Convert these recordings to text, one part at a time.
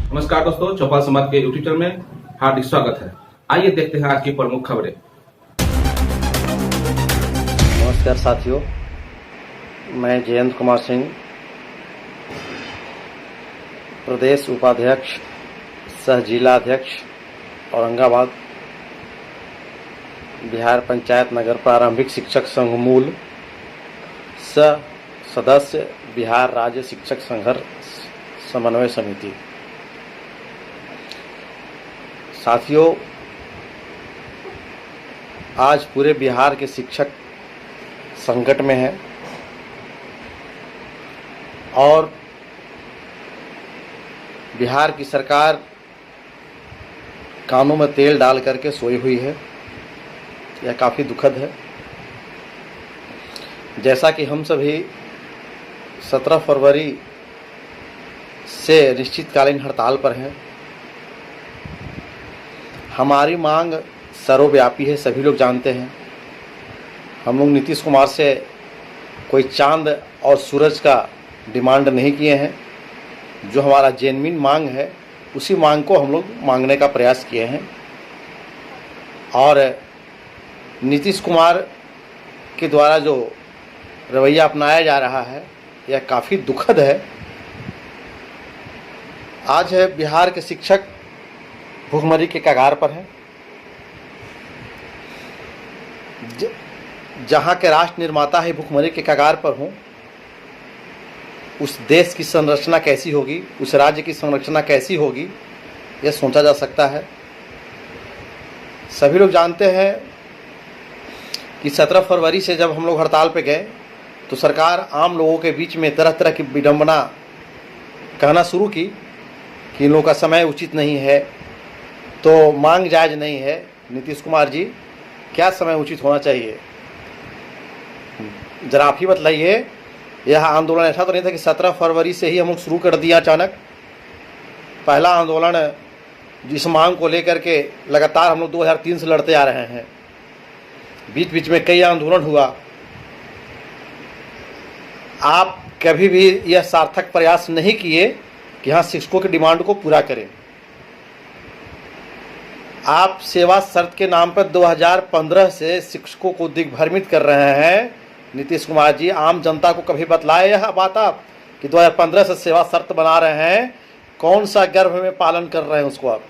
नमस्कार दोस्तों, चौपाल समाज के यूट्यूब चैनल में हार्दिक स्वागत है। आइए देखते हैं आज की प्रमुख खबरें। नमस्कार साथियों, मैं जयंत कुमार सिंह, प्रदेश उपाध्यक्ष सह जिला अध्यक्ष औरंगाबाद, बिहार पंचायत नगर प्रारंभिक शिक्षक संघ मूल, सह सदस्य बिहार राज्य शिक्षक संघर्ष समन्वय समिति। साथियों, आज पूरे बिहार के शिक्षक संकट में हैं और बिहार की सरकार कानों में तेल डाल करके सोई हुई है। यह काफ़ी दुखद है। जैसा कि हम सभी 17 फरवरी से अनिश्चितकालीन हड़ताल पर हैं। हमारी मांग सर्वव्यापी है, सभी लोग जानते हैं। हम लोग नीतीश कुमार से कोई चांद और सूरज का डिमांड नहीं किए हैं। जो हमारा जेन्युइन मांग है उसी मांग को हम लोग मांगने का प्रयास किए हैं और नीतीश कुमार के द्वारा जो रवैया अपनाया जा रहा है यह काफ़ी दुखद है। आज है बिहार के शिक्षक भूखमरी के कगार पर हैं। जहाँ के राष्ट्र निर्माता है भूखमरी के कगार पर हों, उस देश की संरचना कैसी होगी, उस राज्य की संरचना कैसी होगी, यह सोचा जा सकता है। सभी लोग जानते हैं कि 17 फरवरी से जब हम लोग हड़ताल पे गए तो सरकार आम लोगों के बीच में तरह तरह की विडंबना कहना शुरू की कि इन लोगों का समय उचित नहीं है, तो मांग जायज़ नहीं है। नीतीश कुमार जी, क्या समय उचित होना चाहिए, जरा आप ही बतलाइए। यह आंदोलन ऐसा तो नहीं था कि 17 फरवरी से ही हम लोग शुरू कर दिया अचानक। पहला आंदोलन जिस मांग को लेकर के लगातार हम लोग 2003 से लड़ते आ रहे हैं। बीच बीच में कई आंदोलन हुआ। आप कभी भी यह सार्थक प्रयास नहीं किए कि हाँ, शिक्षकों की डिमांड को पूरा करें। आप सेवा शर्त के नाम पर 2015 से शिक्षकों को दिग्भ्रमित कर रहे हैं। नीतीश कुमार जी, आम जनता को कभी बतलाए यह बात आप कि 2015 से सेवा शर्त बना रहे हैं? कौन सा गर्भ में पालन कर रहे हैं उसको आप?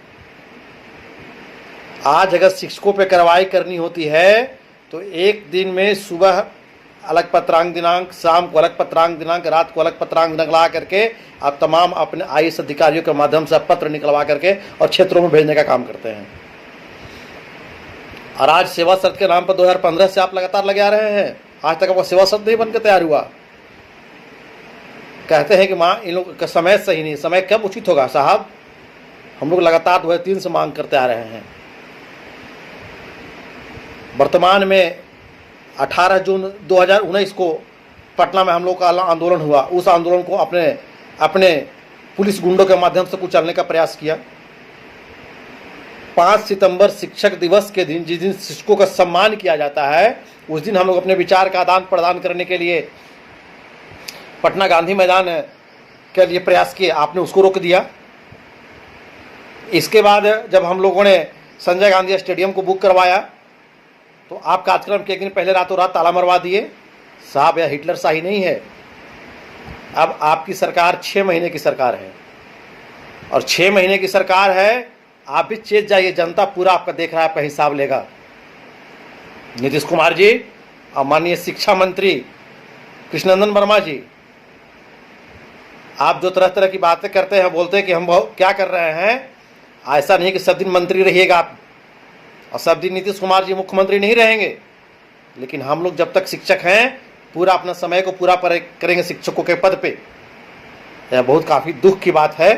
आज अगर शिक्षकों पे कार्रवाई करनी होती है तो एक दिन में सुबह अलग पत्रांक दिनांक, शाम को अलग पत्रांक दिनांक, रात को अलग पत्रांक दिनांक ला करके आप तमाम अपने IAS अधिकारियों के माध्यम से पत्र निकलवा करके और क्षेत्रों में भेजने का काम करते हैं। और आज सेवा शर्त के नाम पर 2015 से आप लगातार लगे आ रहे हैं। आज तक आपका सेवा शर्त नहीं बनकर तैयार हुआ। कहते हैं कि माँ, इन लोग का समय सही नहीं। समय कब उचित होगा साहब? हम लोग लगातार 2003 से मांग करते आ रहे हैं। वर्तमान में 18 जून 2019 को पटना में हम लोग का आंदोलन हुआ। उस आंदोलन को अपने पुलिस गुंडों के माध्यम से कुचलने का प्रयास किया। 5 सितंबर शिक्षक दिवस के दिन, जिस दिन शिक्षकों का सम्मान किया जाता है, उस दिन हम लोग अपने विचार का आदान प्रदान करने के लिए पटना गांधी मैदान के लिए प्रयास किए। आपने उसको रोक दिया। इसके बाद जब हम लोगों ने संजय गांधी स्टेडियम को बुक करवाया तो आप कार्यक्रम के एक दिन पहले रातों रात ताला मरवा दिए। साहब, यह हिटलर शाही नहीं है। अब आपकी सरकार 6 महीने की सरकार है और 6 महीने की सरकार है। आप भी चेत जाइए, जनता पूरा आपका देख रहा है, आपका हिसाब लेगा। नीतीश कुमार जी और माननीय शिक्षा मंत्री कृष्णनंदन वर्मा जी, आप जो तरह तरह की बातें करते हैं, बोलते हैं कि हम क्या कर रहे हैं। ऐसा नहीं कि सब दिन मंत्री रहिएगा आप और सब दिन नीतीश कुमार जी मुख्यमंत्री नहीं रहेंगे, लेकिन हम लोग जब तक शिक्षक हैं पूरा अपना समय को पूरा करेंगे शिक्षकों के पद पे। यह बहुत काफ़ी दुख की बात है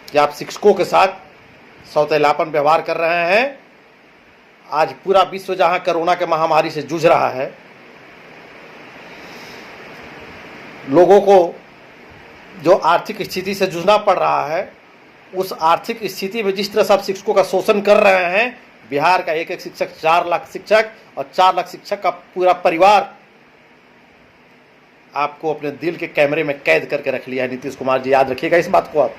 कि आप शिक्षकों के साथ सौतेलापन व्यवहार कर रहे हैं। आज पूरा विश्व जहां कोरोना के महामारी से जूझ रहा है, लोगों को जो आर्थिक स्थिति से जूझना पड़ रहा है, उस आर्थिक स्थिति में जिस तरह से आप शिक्षकों का शोषण कर रहे हैं, बिहार का एक एक शिक्षक, 4 लाख शिक्षक और 4 लाख शिक्षक का पूरा परिवार आपको अपने दिल के कैमरे में कैद करके रख लिया है। नीतीश कुमार जी, याद रखिएगा इस बात को आप।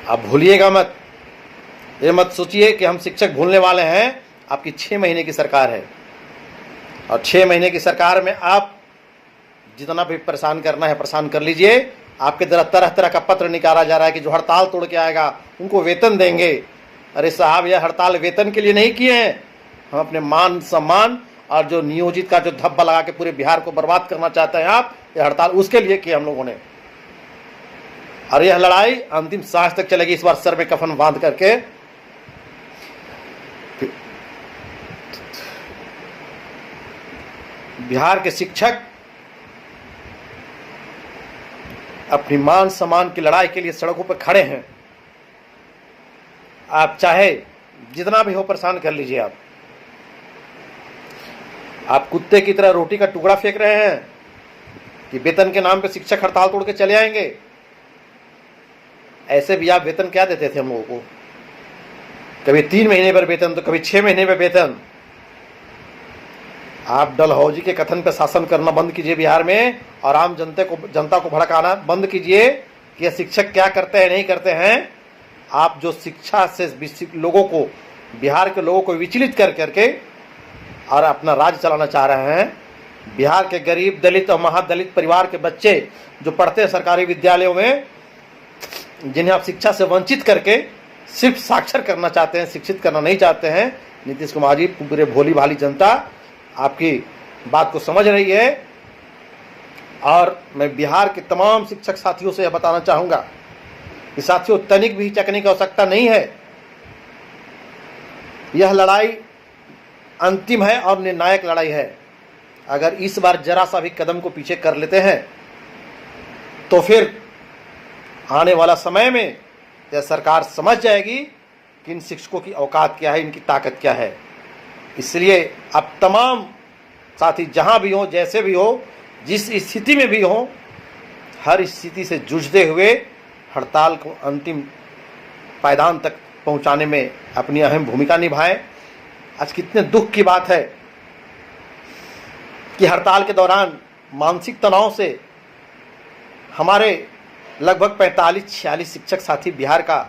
आप भूलिएगा मत, ये मत सोचिए कि हम शिक्षक भूलने वाले हैं। आपकी 6 महीने की सरकार है और 6 महीने की सरकार में आप जितना भी परेशान करना है परेशान कर लीजिए। आपके द्वारा तरह तरह का पत्र निकाला जा रहा है कि जो हड़ताल तोड़ के आएगा उनको वेतन देंगे। अरे साहब, यह हड़ताल वेतन के लिए नहीं किए हैं, हम अपने मान सम्मान और जो नियोजित का जो धब्बा लगा के पूरे बिहार को बर्बाद करना चाहते हैं आप, यह हड़ताल उसके लिए किए हम लोगों ने। और यह लड़ाई अंतिम सांस तक चलेगी। इस बार सर में कफन बांध करके बिहार के शिक्षक अपनी मान सम्मान की लड़ाई के लिए सड़कों पर खड़े हैं। आप चाहे जितना भी हो परेशान कर लीजिए। आप कुत्ते की तरह रोटी का टुकड़ा फेंक रहे हैं कि वेतन के नाम पे शिक्षक हड़ताल तोड़ के चले आएंगे। ऐसे भी आप वेतन क्या देते थे हम लोगों को? कभी 3 महीने पर वेतन तो कभी 6 महीने पर वेतन। आप डलहौजी के कथन पर शासन करना बंद कीजिए बिहार में और आम जनता को भड़काना बंद कीजिए कि ये शिक्षक क्या करते हैं नहीं करते हैं। आप जो शिक्षा से लोगों को, बिहार के लोगों को विचलित कर करके और अपना राज्य चलाना चाह रहे हैं। बिहार के गरीब दलित और महादलित परिवार के बच्चे जो पढ़ते हैं सरकारी विद्यालयों में, जिन्हें आप शिक्षा से वंचित करके सिर्फ साक्षर करना चाहते हैं, शिक्षित करना नहीं चाहते हैं। नीतीश कुमार जी, पूरे भोली भाली जनता आपकी बात को समझ रही है। और मैं बिहार के तमाम शिक्षक साथियों से यह बताना चाहूँगा कि साथियों, तनिक भी हिचकने की आवश्यकता नहीं है। यह लड़ाई अंतिम है और निर्णायक लड़ाई है। अगर इस बार जरा सा भी कदम को पीछे कर लेते हैं तो फिर आने वाला समय में यह सरकार समझ जाएगी कि इन शिक्षकों की औकात क्या है, इनकी ताकत क्या है। इसलिए अब तमाम साथी जहां भी हो, जैसे भी हो, जिस स्थिति में भी हो, हर स्थिति से जूझते हुए हड़ताल को अंतिम पायदान तक पहुंचाने में अपनी अहम भूमिका निभाएं। आज कितने दुख की बात है कि हड़ताल के दौरान मानसिक तनाव से हमारे लगभग 45-46 शिक्षक साथी बिहार का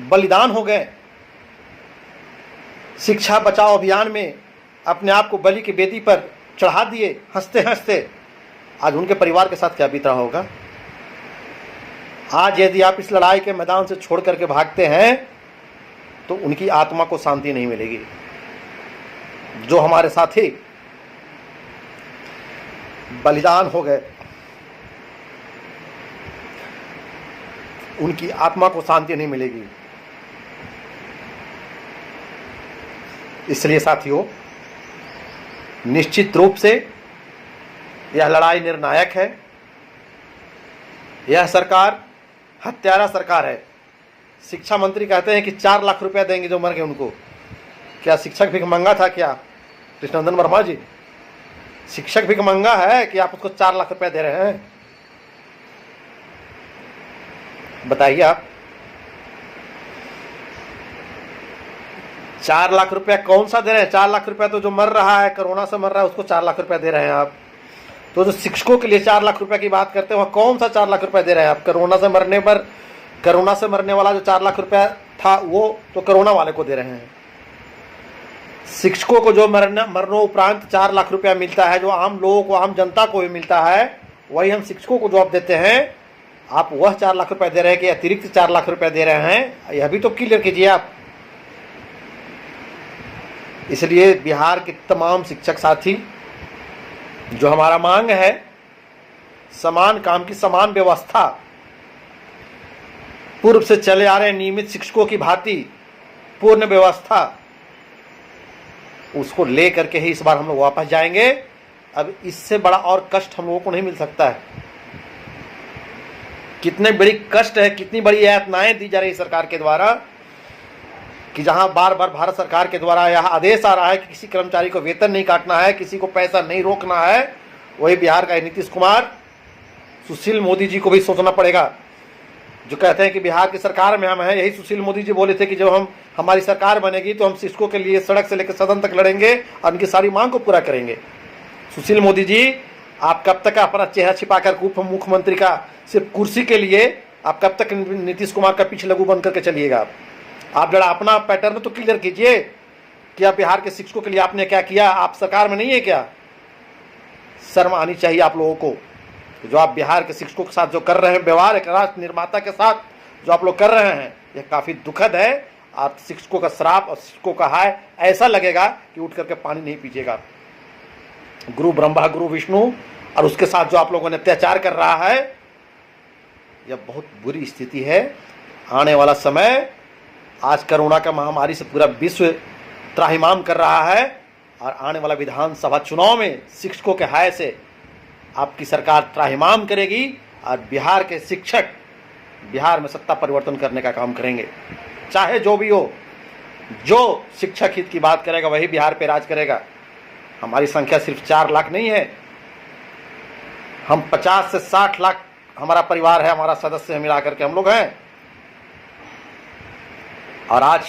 बलिदान हो गए। शिक्षा बचाओ अभियान में अपने आप को बलि की बेदी पर चढ़ा दिए हंसते हंसते। आज उनके परिवार के साथ क्या बीत रहा होगा? आज यदि आप इस लड़ाई के मैदान से छोड़ करके भागते हैं तो उनकी आत्मा को शांति नहीं मिलेगी। जो हमारे साथी बलिदान हो गए, उनकी आत्मा को शांति नहीं मिलेगी। इसलिए साथियों, निश्चित रूप से यह लड़ाई निर्णायक है। यह सरकार हत्यारा सरकार है। शिक्षा मंत्री कहते हैं कि 4 लाख रुपया देंगे जो मर गए उनको। क्या शिक्षक भिखमंगा था क्या कृष्णनंदन वर्मा जी? शिक्षक भिखमंगा है कि आप उसको 4 लाख रुपया दे रहे हैं? बताइए आप। 4 लाख रुपया कौन सा दे रहे हैं? 4 लाख रुपया तो जो मर रहा है, कोरोना से मर रहा है, उसको 4 लाख रुपया दे रहे हैं आप। तो जो शिक्षकों के लिए 4 लाख रुपया की बात करते हैं, वह कौन सा 4 लाख रुपया दे रहे हैं आप? कोरोना से मरने वाला जो 4 लाख रुपया था वो तो कोरोना वाले को दे रहे हैं। शिक्षकों को जो मरणोपरांत 4 लाख रुपया मिलता है, जो आम लोगों को, आम जनता को भी मिलता है, वही हम शिक्षकों को जो आप देते हैं, आप वह 4 लाख रुपया दे रहे हैं कि अतिरिक्त 4 लाख रुपया दे रहे हैं? यह भी तो क्लियर कीजिए आप। इसलिए बिहार के तमाम शिक्षक साथी, जो हमारा मांग है समान काम की समान व्यवस्था, पूर्व से चले आ रहे नियमित शिक्षकों की भांति पूर्ण व्यवस्था, उसको लेकर के ही इस बार हम लोग वापस जाएंगे। अब इससे बड़ा और कष्ट हम लोगों को नहीं मिल सकता है। कितने बड़ी कष्ट है, कितनी बड़ी यातनाएं दी जा रही सरकार के द्वारा, कि जहां बार बार भारत सरकार के द्वारा यह आदेश आ रहा है कि किसी कर्मचारी को वेतन नहीं काटना है, किसी को पैसा नहीं रोकना है। वही बिहार का नीतीश कुमार, सुशील मोदी जी को भी सोचना पड़ेगा, जो कहते हैं कि बिहार की सरकार में हम हैं। यही सुशील मोदी जी बोले थे कि जब हमारी सरकार बनेगी तो हम शिक्षकों के लिए सड़क से लेकर सदन तक लड़ेंगे और उनकी सारी मांग को पूरा करेंगे। सुशील मोदी जी, आप कब तक अपना चेहरा छिपाकर उप मुख्यमंत्री का सिर्फ कुर्सी के लिए आप कब तक नीतीश कुमार का पीछे लघु बन करके चलिएगा? आप जरा अपना पैटर्न तो क्लियर कीजिए कि आप बिहार के शिक्षकों के लिए आपने क्या किया। आप सरकार में नहीं है क्या? शर्म आनी चाहिए आप लोगों को। जो आप बिहार के शिक्षकों के साथ जो कर रहे हैं व्यवहार, एक राष्ट्र निर्माता के साथ जो आप लोग कर रहे हैं, यह काफ़ी दुखद है। आप शिक्षकों का श्राप और शिक्षकों का हाय ऐसा लगेगा कि उठ करके पानी नहीं पीजिएगा। गुरु ब्रह्मा गुरु विष्णु और उसके साथ जो आप लोगों ने अत्याचार कर रहा है, यह बहुत बुरी स्थिति है। आने वाला समय, आज कोरोना का महामारी से पूरा विश्व त्राहिमाम कर रहा है और आने वाला विधानसभा चुनाव में शिक्षकों के हाय से आपकी सरकार त्राहिमाम करेगी और बिहार के शिक्षक बिहार में सत्ता परिवर्तन करने का काम करेंगे। चाहे जो भी हो, जो शिक्षक हित की बात करेगा वही बिहार पे राज करेगा। हमारी संख्या सिर्फ 4 लाख नहीं है, हम 50 से 60 लाख हमारा परिवार है, हमारा सदस्य मिला करके हम लोग हैं। और आज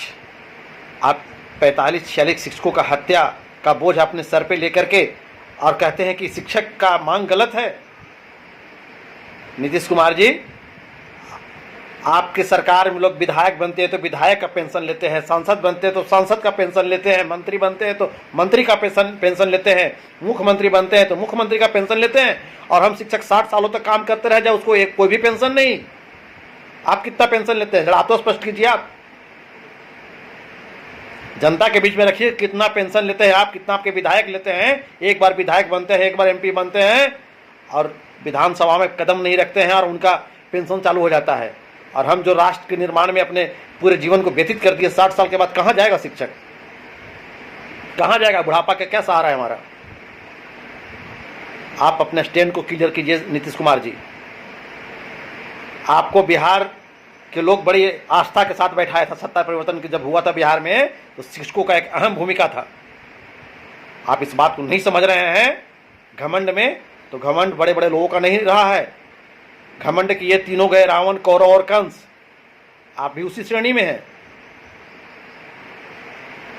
आप 45-46 शिक्षकों का हत्या का बोझ अपने सर पे लेकर के और कहते हैं कि शिक्षक का मांग गलत है। नीतीश कुमार जी, आपके सरकार में लोग विधायक बनते हैं तो विधायक का पेंशन लेते हैं, सांसद बनते हैं तो सांसद का पेंशन लेते हैं, मंत्री बनते हैं तो मंत्री का पेंशन लेते हैं, मुख्यमंत्री बनते हैं तो मुख्यमंत्री का पेंशन लेते हैं। और हम शिक्षक 60 सालों तक काम करते रह जाए, उसको कोई भी पेंशन नहीं। आप कितना पेंशन लेते हैं जरा आप तो स्पष्ट कीजिए। आप जनता के बीच में रखिए, कितना पेंशन लेते हैं आप, कितना आपके विधायक लेते हैं। एक बार विधायक बनते हैं, एक बार MP बनते हैं और विधानसभा में कदम नहीं रखते हैं और उनका पेंशन चालू हो जाता है। और हम जो राष्ट्र के निर्माण में अपने पूरे जीवन को व्यतीत कर दिए, 60 साल के बाद कहाँ जाएगा शिक्षक? कहाँ जाएगा? बुढ़ापा का क्या सहारा है हमारा? आप अपने स्टैंड को क्लियर कीजिए नीतीश कुमार जी। आपको बिहार के लोग बड़ी आस्था के साथ बैठाया था। सत्ता परिवर्तन की जब हुआ था बिहार में, तो शिक्षकों का एक अहम भूमिका था। आप इस बात को नहीं समझ रहे हैं। घमंड में तो घमंड बड़े बड़े लोगों का नहीं रहा है। घमंड कि ये तीनों गए, रावण, कौरव और कंस। आप भी उसी श्रेणी में हैं।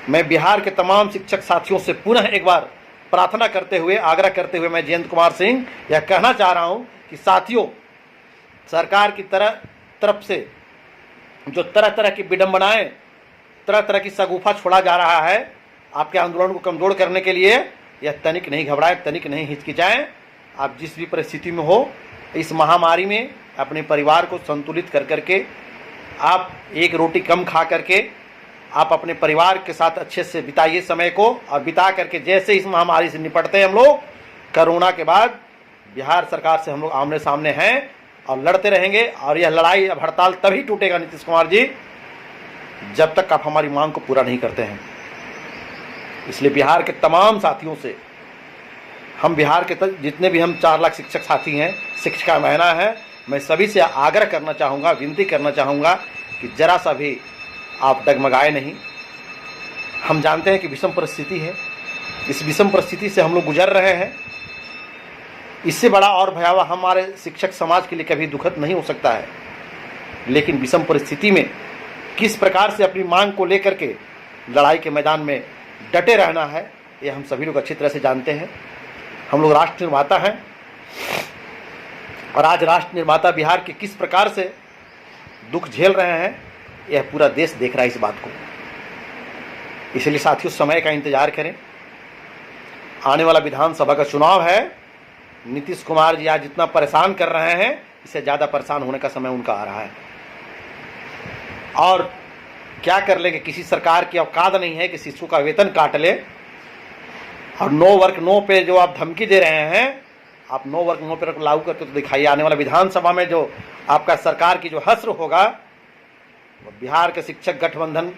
मैं बिहार के तमाम शिक्षक साथियों से पुनः एक बार प्रार्थना करते हुए, आग्रह करते हुए मैं जयंत कुमार सिंह यह कहना चाह रहा हूं कि साथियों, सरकार की तरफ से जो तरह तरह की विडंबनाएं, तरह तरह की शगुफा छोड़ा जा रहा है आपके आंदोलन को कमजोर करने के लिए, यह तनिक नहीं घबराए, तनिक नहीं हिचकिचाएं। आप जिस भी परिस्थिति में हो, इस महामारी में अपने परिवार को संतुलित कर करके, आप एक रोटी कम खा करके आप अपने परिवार के साथ अच्छे से बिताइए समय को। और बिता करके जैसे इस महामारी से निपटते हैं हम लोग, कोरोना के बाद बिहार सरकार से हम लोग आमने सामने हैं और लड़ते रहेंगे। और यह लड़ाई अब हड़ताल तभी टूटेगा नीतीश कुमार जी, जब तक आप हमारी मांग को पूरा नहीं करते हैं। इसलिए बिहार के तमाम साथियों से, हम बिहार के जितने भी हम 4 लाख शिक्षक साथी हैं, शिक्षक महीना है, मैं सभी से आग्रह करना चाहूँगा, विनती करना चाहूँगा कि जरा सा भी आप डगमगाए नहीं। हम जानते हैं कि विषम परिस्थिति है, इस विषम परिस्थिति से हम लोग गुजर रहे हैं। इससे बड़ा और भयावह हमारे शिक्षक समाज के लिए कभी दुखद नहीं हो सकता है। लेकिन विषम परिस्थिति में किस प्रकार से अपनी मांग को लेकर के लड़ाई के मैदान में डटे रहना है, ये हम सभी लोग अच्छी तरह से जानते हैं। हम लोग राष्ट्र निर्माता हैं और आज राष्ट्र निर्माता बिहार के किस प्रकार से दुख झेल रहे हैं, यह पूरा देश देख रहा है इस बात को। इसलिए साथियों, समय का इंतजार करें। आने वाला विधानसभा का चुनाव है। नीतीश कुमार जी आज जितना परेशान कर रहे हैं, इससे ज़्यादा परेशान होने का समय उनका आ रहा है। और क्या कर लेंगे? किसी सरकार की औकात नहीं है कि शिक्षकों का वेतन काट ले। और नो वर्क नो पे जो आप धमकी दे रहे हैं, आप नो वर्क नो पे लागू करके तो दिखाइए। आने वाला विधानसभा में जो आपका सरकार की जो हश्र होगा, बिहार के शिक्षक गठबंधन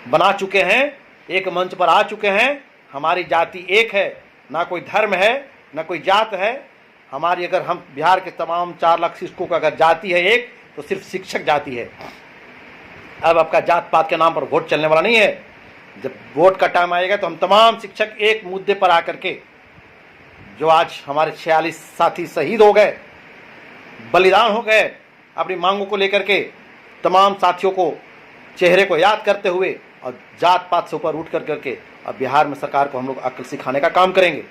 बना चुके हैं, एक मंच पर आ चुके हैं। हमारी जाति एक है, ना कोई धर्म है, ना कोई जात है हमारी। अगर हम बिहार के तमाम 4 लाख शिक्षकों का अगर जाति है एक, तो सिर्फ शिक्षक जाति है। अब आपका जात पात के नाम पर वोट चलने वाला नहीं है। जब वोट का टाइम आएगा तो हम तमाम शिक्षक एक मुद्दे पर आकर के, जो आज हमारे 46 साथी शहीद हो गए, बलिदान हो गए अपनी मांगों को लेकर के, तमाम साथियों को चेहरे को याद करते हुए और जात पात से ऊपर उठ कर करके अब बिहार में सरकार को हम लोग अक्ल सिखाने का काम करेंगे।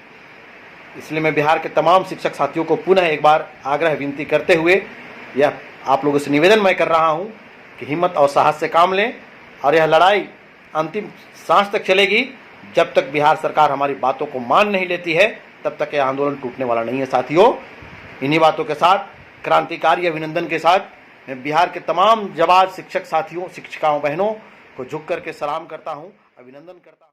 इसलिए मैं बिहार के तमाम शिक्षक साथियों को पुनः एक बार आग्रह विनती करते हुए यह आप लोगों से निवेदन मैं कर रहा हूं कि हिम्मत और साहस से काम लें और यह लड़ाई अंतिम सांस तक चलेगी। जब तक बिहार सरकार हमारी बातों को मान नहीं लेती है तब तक यह आंदोलन टूटने वाला नहीं है। साथियों, इन्हीं बातों के साथ, क्रांतिकारी अभिनंदन के साथ मैं बिहार के तमाम जाबाज शिक्षक साथियों, शिक्षिकाओं, बहनों को झुक करके सलाम करता हूं, अभिनंदन करता हूं।